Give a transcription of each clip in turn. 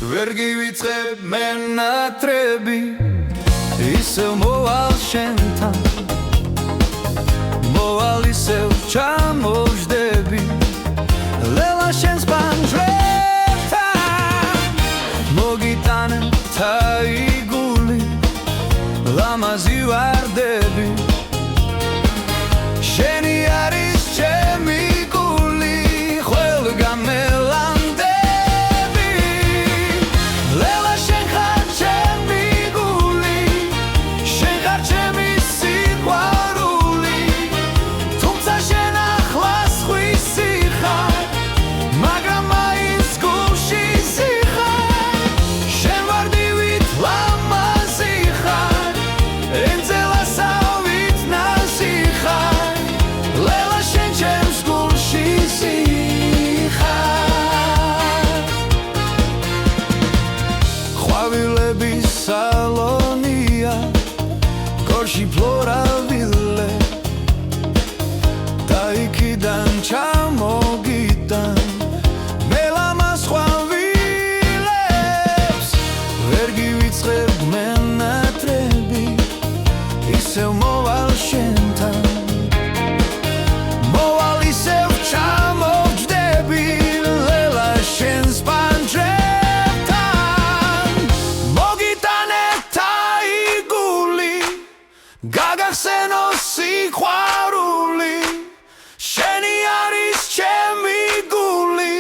ვერ გივიწყებ მე ნატრები ისევ მოვალ შენთან მოვალ ისევ ჩამოვждები ლელა შენს პანჯრებთან მოგიტანე თაიგული ლამაზი ვარდები შენი არის ჩემი გული ყველგან მელანდები ლელა შენ ხარ ჩემი გული შენ ხარ ჩემი სიყვარული თუმცა შენ ახლა სხვისი ხარ მაგრამ მაინც გულში სიხარ შენ ვარდივით ლამაზი ხარ ენძელასავით ნაზი ხარ ლელა შენ ჩემს გულში სიხარ ყვავილების სალონია გორში ფლორავილე და იქიდან ჩამოგიტან მე ლამაზ ყვავილებს ვერ გივიწყებ მე ნატრები ისევ მოვალ შენთან მოვალ ისევ ჩამოვждები ლელა შენს პანჯრებთან მოგიტანე თაიგული გაგახსენო სიყვარული შენი არის ჩემი გული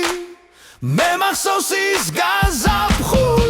მე მახსოვს ის გაზაფხული